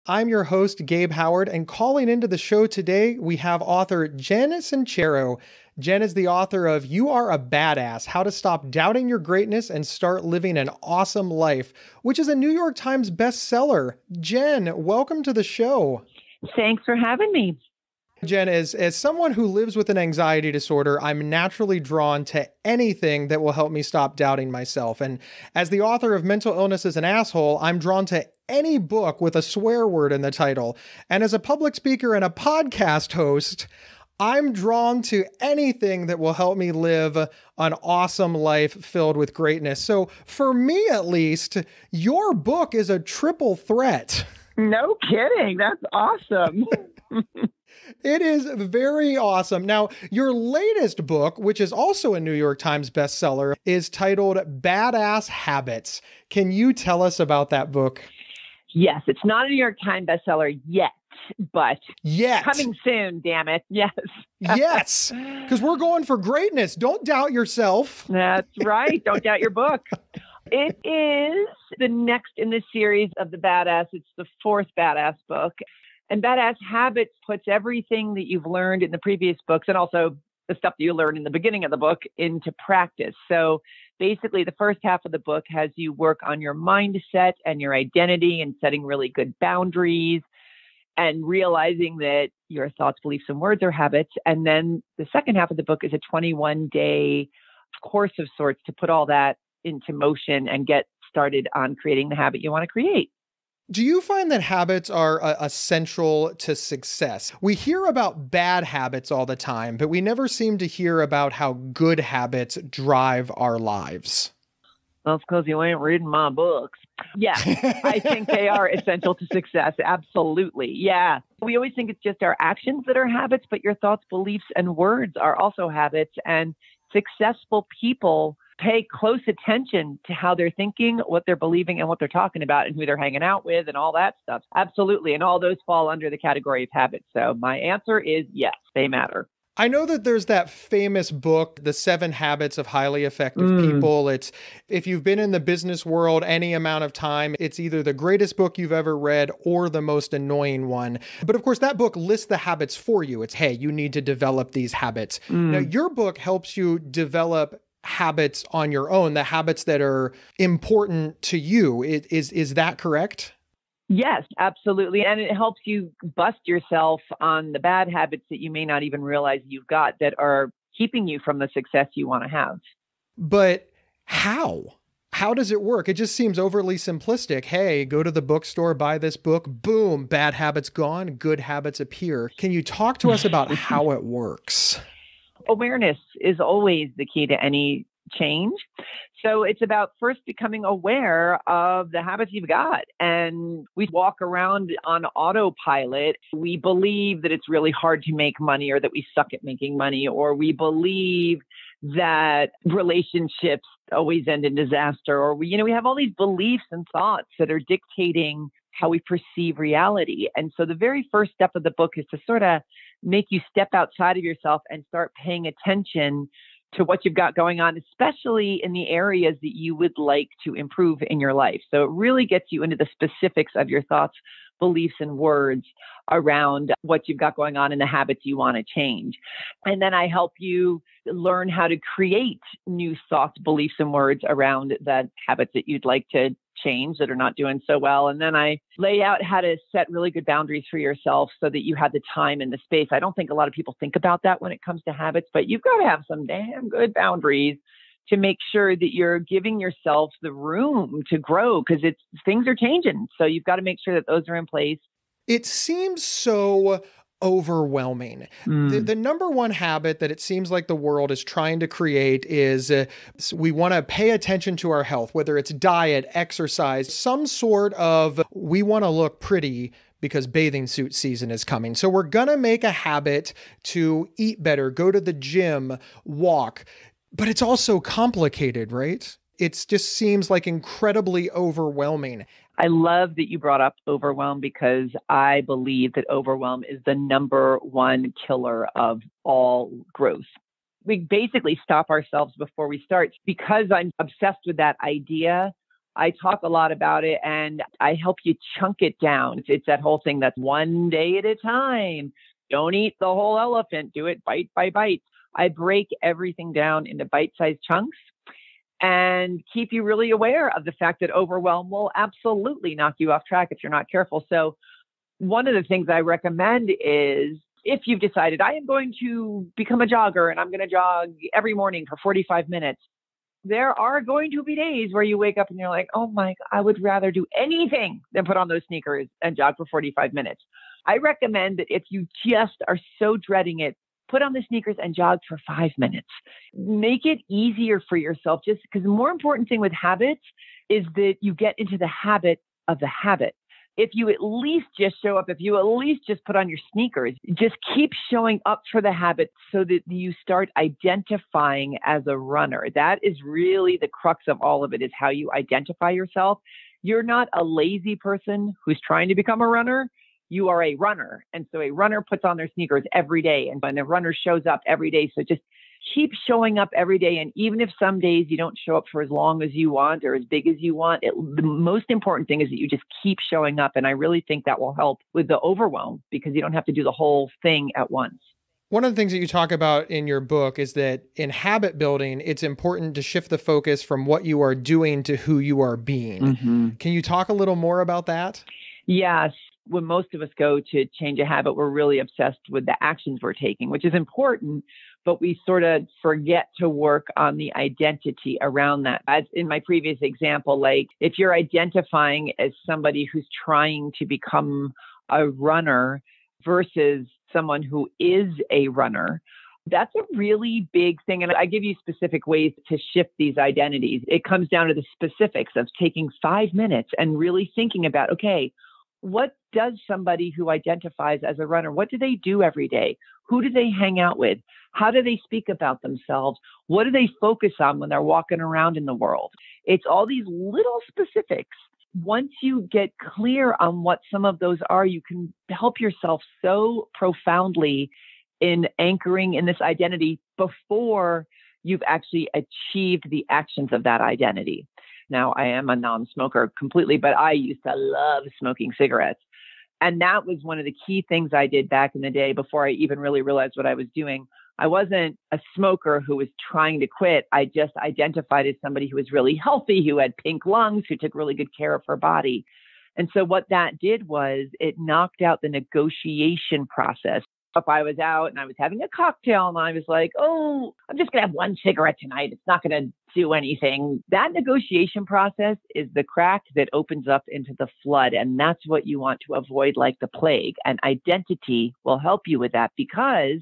I'm your host, Gabe Howard, and calling into the show today, we have author Jen Sincero. Jen is the author of You Are a Badass, How to Stop Doubting Your Greatness and Start Living an Awesome Life, which is a New York Times bestseller. Jen, welcome to the show. Thanks for having me. Jen, as someone who lives with an anxiety disorder, I'm naturally drawn to anything that will help me stop doubting myself. And as the author of Mental Illness is an Asshole, I'm drawn to any book with a swear word in the title. And as a public speaker and a podcast host, I'm drawn to anything that will help me live an awesome life filled with greatness. So for me, at least, your book is a triple threat. No kidding. That's awesome. It is very awesome. Now, your latest book, which is also a New York Times bestseller, is titled Badass Habits. Can you tell us about that book? Yes, it's not a New York Times bestseller yet, but coming soon, damn it. Yes. Yes, because we're going for greatness. Don't doubt yourself. That's right. Don't doubt your book. It is the next in the series of the Badass. It's the fourth Badass book. And Badass Habits puts everything that you've learned in the previous books and also the stuff that you learned in the beginning of the book into practice. So basically, the first half of the book has you work on your mindset and your identity and setting really good boundaries and realizing that your thoughts, beliefs, and words are habits. And then the second half of the book is a 21-day course of sorts to put all that into motion and get started on creating the habit you want to create. Do you find that habits are essential to success? We hear about bad habits all the time, but we never seem to hear about how good habits drive our lives. Well, it's because you ain't reading my books. Yeah, I think they are essential to success. Absolutely. Yeah. We always think it's just our actions that are habits, but your thoughts, beliefs, and words are also habits. And successful people pay close attention to how they're thinking, what they're believing, and what they're talking about, and who they're hanging out with, and all that stuff. Absolutely. And all those fall under the category of habits. So my answer is yes, they matter. I know that there's that famous book, The 7 Habits of Highly Effective People. It's, if you've been in the business world any amount of time, it's either the greatest book you've ever read or the most annoying one. But of course, that book lists the habits for you. It's, hey, you need to develop these habits. Now, your book helps you develop habits on your own, the habits that are important to you. Is that correct? Yes, absolutely. And it helps you bust yourself on the bad habits that you may not even realize you've got that are keeping you from the success you want to have. But how? How does it work? It just seems overly simplistic. Hey, go to the bookstore, buy this book, boom, bad habits gone, good habits appear. Can you talk to us about how it works? Awareness is always the key to any change. So it's about first becoming aware of the habits you've got. And we walk around on autopilot. We believe that it's really hard to make money, or that we suck at making money, or we believe that relationships always end in disaster, or we have all these beliefs and thoughts that are dictating how we perceive reality. And so the very first step of the book is to sort of make you step outside of yourself and start paying attention to what you've got going on, especially in the areas that you would like to improve in your life. So it really gets you into the specifics of your thoughts, beliefs, and words around what you've got going on and the habits you want to change. And then I help you learn how to create new thoughts, beliefs, and words around the habits that you'd like to change that are not doing so well. And then I lay out how to set really good boundaries for yourself so that you have the time and the space. I don't think a lot of people think about that when it comes to habits, but you've got to have some damn good boundaries to make sure that you're giving yourself the room to grow, because things are changing. So you've got to make sure that those are in place. It seems so overwhelming. The number one habit that it seems like the world is trying to create is we want to pay attention to our health, whether it's diet, exercise, some sort of, we want to look pretty because bathing suit season is coming. So we're going to make a habit to eat better, go to the gym, walk. But it's also complicated, right? It just seems like incredibly overwhelming. I love that you brought up overwhelm, because I believe that overwhelm is the number one killer of all growth. We basically stop ourselves before we start. Because I'm obsessed with that idea, I talk a lot about it and I help you chunk it down. It's that whole thing that's one day at a time. Don't eat the whole elephant. Do it bite by bite. I break everything down into bite-sized chunks and keep you really aware of the fact that overwhelm will absolutely knock you off track if you're not careful. So one of the things I recommend is if you've decided I am going to become a jogger and I'm going to jog every morning for 45 minutes, there are going to be days where you wake up and you're like, oh my God, I would rather do anything than put on those sneakers and jog for 45 minutes. I recommend that if you just are so dreading it, put on the sneakers and jog for 5 minutes. Make it easier for yourself, just because the more important thing with habits is that you get into the habit of the habit. If you at least just show up, if you at least just put on your sneakers, just keep showing up for the habit so that you start identifying as a runner. That is really the crux of all of it, is how you identify yourself. You're not a lazy person who's trying to become a runner. You are a runner. And so a runner puts on their sneakers every day, and a runner shows up every day. So just keep showing up every day. And even if some days you don't show up for as long as you want or as big as you want, the most important thing is that you just keep showing up. And I really think that will help with the overwhelm, because you don't have to do the whole thing at once. One of the things that you talk about in your book is that in habit building, it's important to shift the focus from what you are doing to who you are being. Mm-hmm. Can you talk a little more about that? Yes. When most of us go to change a habit, we're really obsessed with the actions we're taking, which is important, but we sort of forget to work on the identity around that. As in my previous example, like if you're identifying as somebody who's trying to become a runner versus someone who is a runner, that's a really big thing. And I give you specific ways to shift these identities. It comes down to the specifics of taking 5 minutes and really thinking about, okay, what does somebody who identifies as a runner, what do they do every day? Who do they hang out with? How do they speak about themselves? What do they focus on when they're walking around in the world? It's all these little specifics. Once you get clear on what some of those are, you can help yourself so profoundly in anchoring in this identity before you've actually achieved the actions of that identity. Now, I am a non-smoker completely, but I used to love smoking cigarettes. And that was one of the key things I did back in the day before I even really realized what I was doing. I wasn't a smoker who was trying to quit. I just identified as somebody who was really healthy, who had pink lungs, who took really good care of her body. And so what that did was it knocked out the negotiation process. If I was out and I was having a cocktail and I was like, oh, I'm just going to have one cigarette tonight, it's not going to do anything. That negotiation process is the crack that opens up into the flood. And that's what you want to avoid like the plague. And identity will help you with that, because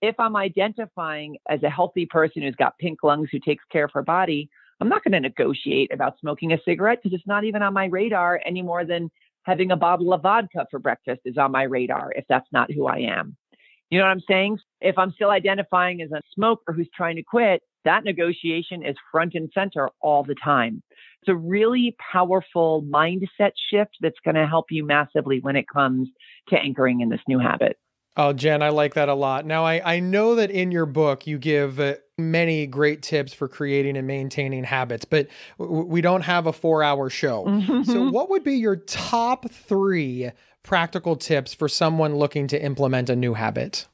if I'm identifying as a healthy person who's got pink lungs, who takes care of her body, I'm not going to negotiate about smoking a cigarette, because it's not even on my radar any more than having a bottle of vodka for breakfast is on my radar if that's not who I am. You know what I'm saying? If I'm still identifying as a smoker who's trying to quit, that negotiation is front and center all the time. It's a really powerful mindset shift that's going to help you massively when it comes to anchoring in this new habit. Oh, Jen, I like that a lot. Now, I know that in your book, you give many great tips for creating and maintaining habits, but we don't have a 4-hour show. Mm-hmm. So what would be your top 3 practical tips for someone looking to implement a new habit?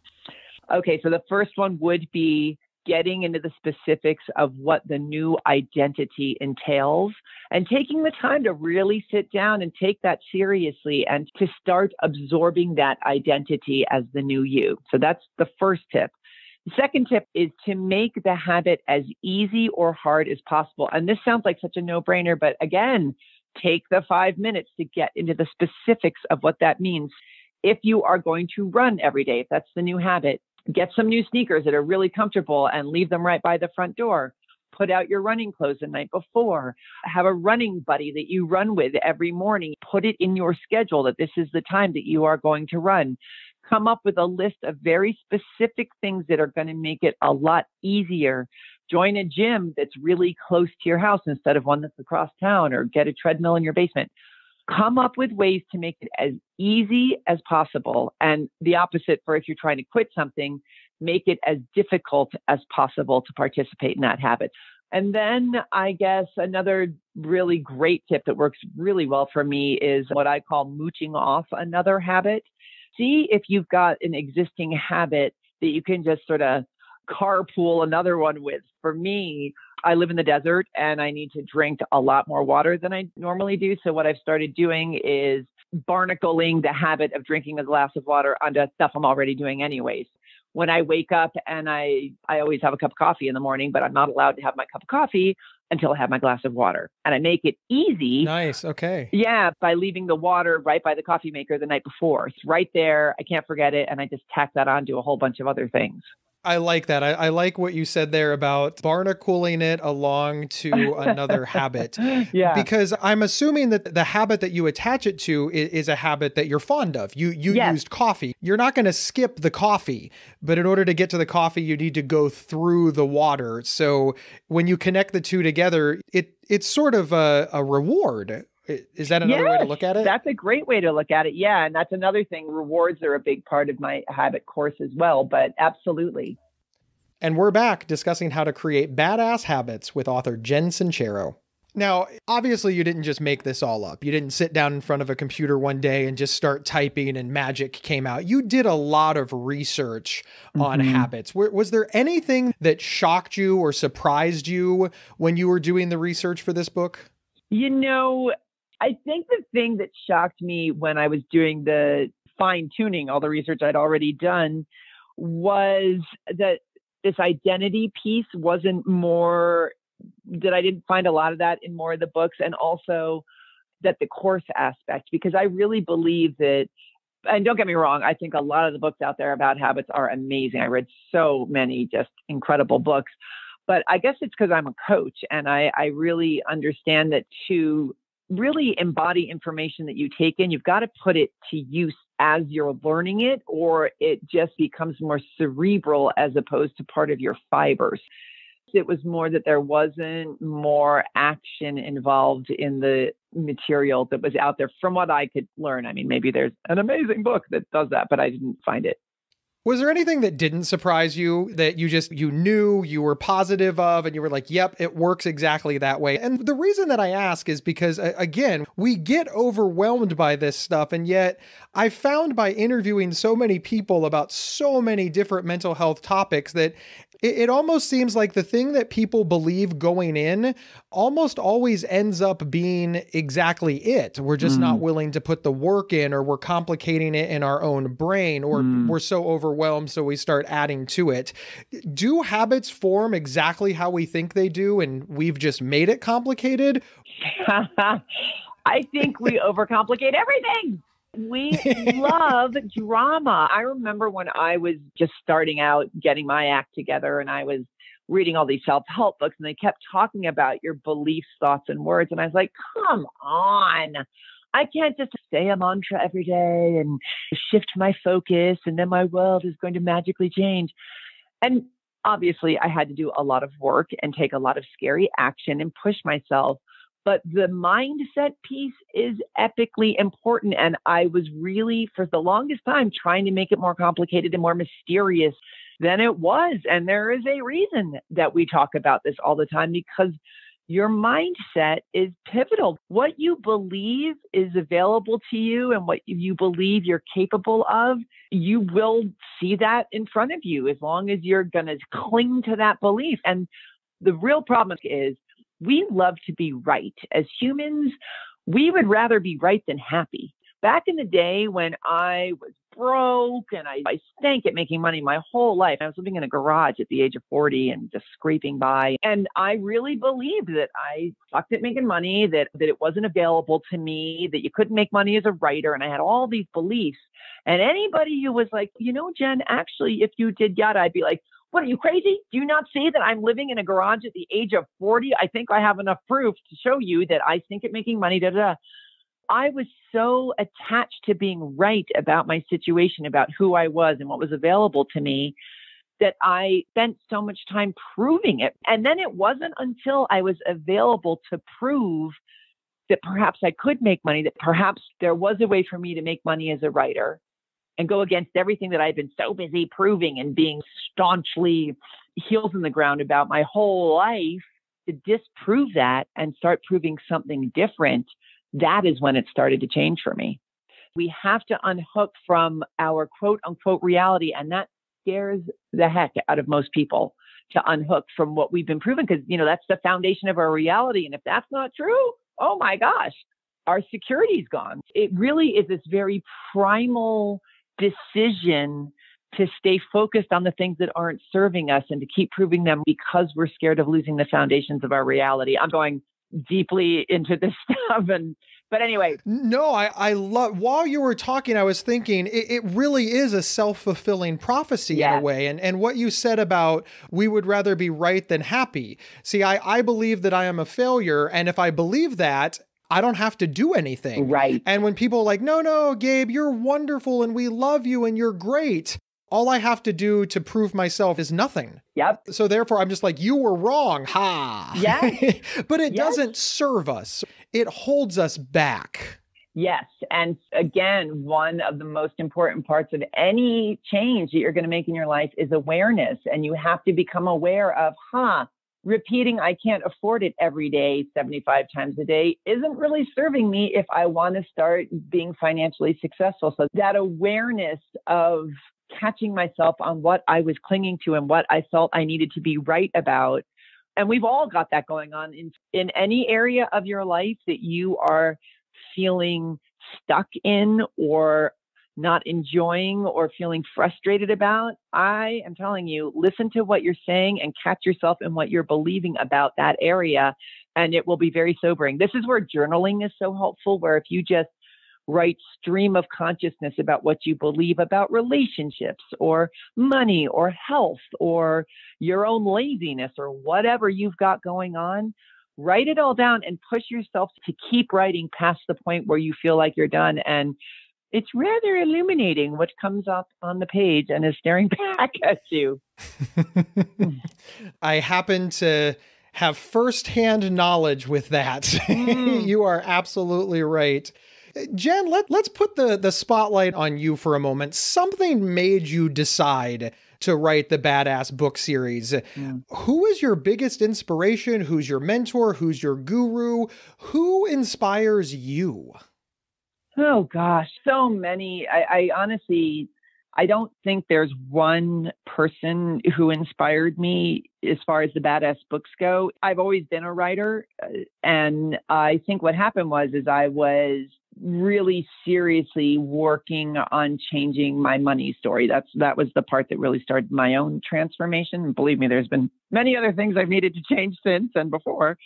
Okay, so the first one would be getting into the specifics of what the new identity entails and taking the time to really sit down and take that seriously and to start absorbing that identity as the new you. So that's the first tip. The second tip is to make the habit as easy or hard as possible. And this sounds like such a no-brainer, but again, take the 5 minutes to get into the specifics of what that means. If you are going to run every day, if that's the new habit, get some new sneakers that are really comfortable and leave them right by the front door. Put out your running clothes the night before. Have a running buddy that you run with every morning. Put it in your schedule that this is the time that you are going to run. Come up with a list of very specific things that are going to make it a lot easier. Join a gym that's really close to your house instead of one that's across town, or get a treadmill in your basement. Come up with ways to make it as easy as possible. And the opposite for if you're trying to quit something, make it as difficult as possible to participate in that habit. And then I guess another really great tip that works really well for me is what I call mooching off another habit. See if you've got an existing habit that you can just sort of carpool another one with. For me, I live in the desert and I need to drink a lot more water than I normally do. So what I've started doing is barnacling the habit of drinking a glass of water onto stuff I'm already doing anyways. When I wake up and I always have a cup of coffee in the morning, but I'm not allowed to have my cup of coffee until I have my glass of water. And I make it easy. Nice. Okay. Yeah, by leaving the water right by the coffee maker the night before. It's right there. I can't forget it. And I just tack that on to a whole bunch of other things. I like that. I like what you said there about barnacling it along to another habit. Yeah. Because I'm assuming that the habit that you attach it to is a habit that you're fond of. You Yes. used coffee. You're not going to skip the coffee, but in order to get to the coffee, you need to go through the water. So when you connect the two together, it's sort of a reward. Is that another way to look at it? That's a great way to look at it. Yeah. And that's another thing. Rewards are a big part of my habit course as well, but absolutely. And we're back discussing how to create badass habits with author Jen Sincero. Now, obviously, you didn't just make this all up. You didn't sit down in front of a computer one day and just start typing and magic came out. You did a lot of research on habits. Was there anything that shocked you or surprised you when you were doing the research for this book? I think the thing that shocked me when I was doing the fine tuning, all the research I'd already done, was that this identity piece wasn't more, that I didn't find a lot of that in more of the books, and also that the course aspect, because I really believe that, and don't get me wrong, I think a lot of the books out there about habits are amazing. I read so many just incredible books, but I guess it's because I'm a coach and I really understand that to really embody information that you take in, you've got to put it to use as you're learning it, or it just becomes more cerebral as opposed to part of your fibers. It was more that there wasn't more action involved in the material that was out there from what I could learn. I mean, maybe there's an amazing book that does that, but I didn't find it. Was there anything that didn't surprise you that you knew, you were positive of, and you were like, yep, it works exactly that way? And the reason that I ask is because, again, we get overwhelmed by this stuff. And yet I found by interviewing so many people about so many different mental health topics that it almost seems like the thing that people believe going in almost always ends up being exactly it. We're just not willing to put the work in, or we're complicating it in our own brain, or we're so overwhelmed, so we start adding to it. Do habits form exactly how we think they do, and we've just made it complicated? I think we overcomplicate everything. We love drama. I remember when I was just starting out getting my act together and I was reading all these self-help books and they kept talking about your beliefs, thoughts, and words. And I was like, come on. I can't just say a mantra every day and shift my focus and then my world is going to magically change. And obviously I had to do a lot of work and take a lot of scary action and push myself. But the mindset piece is epically important. And I was really, for the longest time, trying to make it more complicated and more mysterious than it was. And there is a reason that we talk about this all the time, because your mindset is pivotal. What you believe is available to you and what you believe you're capable of, you will see that in front of you as long as you're going to cling to that belief. And the real problem is, we love to be right. As humans, we would rather be right than happy. Back in the day when I was broke and I stank at making money my whole life, I was living in a garage at the age of 40 and just scraping by. And I really believed that I sucked at making money, that it wasn't available to me, that you couldn't make money as a writer. And I had all these beliefs. And anybody who was like, Jen, actually, if you did yada, I'd be like, what, are you crazy? Do you not see that I'm living in a garage at the age of 40? I think I have enough proof to show you that I stink at making money. I was so attached to being right about my situation, about who I was and what was available to me, that I spent so much time proving it. And then it wasn't until I was available to prove that perhaps I could make money, that perhaps there was a way for me to make money as a writer, and go against everything that I've been so busy proving and being staunchly heels in the ground about my whole life, to disprove that and start proving something different, that is when it started to change for me. We have to unhook from our quote unquote reality. And that scares the heck out of most people, to unhook from what we've been proven, because, that's the foundation of our reality. And if that's not true, oh my gosh, our security's gone. It really is this very primal decision to stay focused on the things that aren't serving us and to keep proving them because we're scared of losing the foundations of our reality. I'm going deeply into this stuff. But anyway. No, I love, while you were talking, I was thinking it really is a self-fulfilling prophecy in a way. And what you said about we would rather be right than happy. See, I believe that I am a failure. And if I believe that, I don't have to do anything. Right. And when people are like, no, Gabe, you're wonderful and we love you and you're great, all I have to do to prove myself is nothing. Yep. So therefore, I'm just like, you were wrong. Ha. Yes. But it doesn't serve us. It holds us back. Yes. And again, one of the most important parts of any change that you're going to make in your life is awareness. And you have to become aware of, repeating I can't afford it every day, 75 times a day, isn't really serving me if I want to start being financially successful. So that awareness of catching myself on what I was clinging to and what I felt I needed to be right about. And we've all got that going on in any area of your life that you are feeling stuck in or not enjoying or feeling frustrated about. I am telling you, listen to what you're saying and catch yourself in what you're believing about that area. And it will be very sobering. This is where journaling is so helpful, where if you just write stream of consciousness about what you believe about relationships or money or health or your own laziness or whatever you've got going on, write it all down and push yourself to keep writing past the point where you feel like you're done. And it's rather illuminating what comes up on the page and is staring back at you. I happen to have firsthand knowledge with that. You are absolutely right. Jen, let's put the spotlight on you for a moment. Something made you decide to write the Badass book series. Who is your biggest inspiration? Who's your mentor? Who's your guru? Who inspires you? Oh gosh, so many. I honestly, I don't think there's one person who inspired me as far as the Badass books go. I've always been a writer. And I think what happened was I was really seriously working on changing my money story. That was the part that really started my own transformation. And believe me, there's been many other things I've needed to change since and before.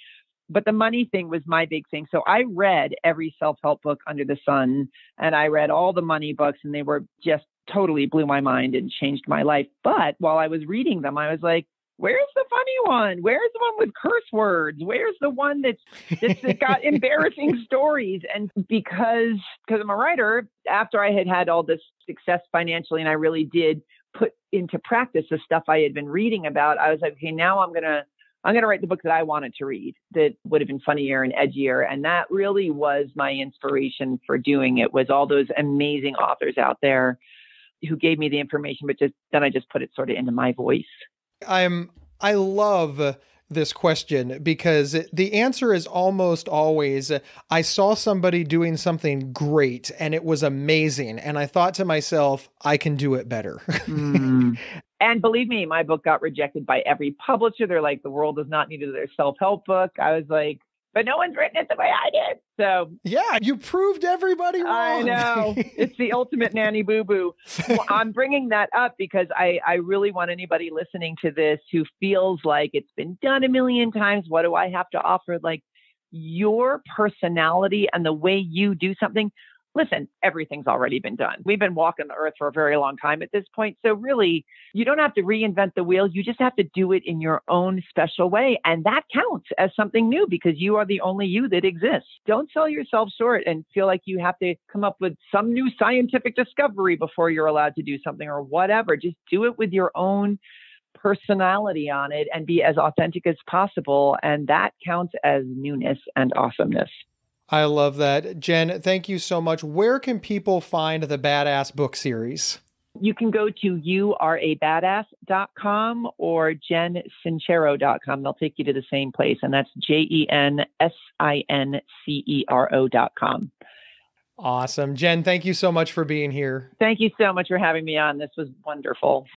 But the money thing was my big thing. So I read every self-help book under the sun, and I read all the money books, and they were just totally blew my mind and changed my life. But while I was reading them, I was like, where's the funny one? Where's the one with curse words? Where's the one that's got embarrassing stories? And because I'm a writer, after I had all this success financially, and I really did put into practice the stuff I had been reading about, I was like, okay, now I'm going to write the book that I wanted to read that would have been funnier and edgier. And that really was my inspiration for doing it, was all those amazing authors out there who gave me the information, but then I just put it sort of into my voice. I love this question because the answer is almost always, I saw somebody doing something great and it was amazing. And I thought to myself, I can do it better. And believe me, my book got rejected by every publisher. They're like, the world does not need their self-help book. I was like, but no one's written it the way I did. So yeah, you proved everybody wrong. I know. It's the ultimate nanny boo-boo. Well, I'm bringing that up because I really want anybody listening to this who feels like it's been done a million times. What do I have to offer? Like, your personality and the way you do something. Listen, everything's already been done. We've been walking the earth for a very long time at this point. So really, you don't have to reinvent the wheel. You just have to do it in your own special way. And that counts as something new because you are the only you that exists. Don't sell yourself short and feel like you have to come up with some new scientific discovery before you're allowed to do something or whatever. Just do it with your own personality on it and be as authentic as possible. And that counts as newness and awesomeness. I love that. Jen, thank you so much. Where can people find the Badass book series? You can go to youareabadass.com or jensincero.com. They'll take you to the same place, and that's JenSincero.com. Awesome. Jen, thank you so much for being here. Thank you so much for having me on. This was wonderful.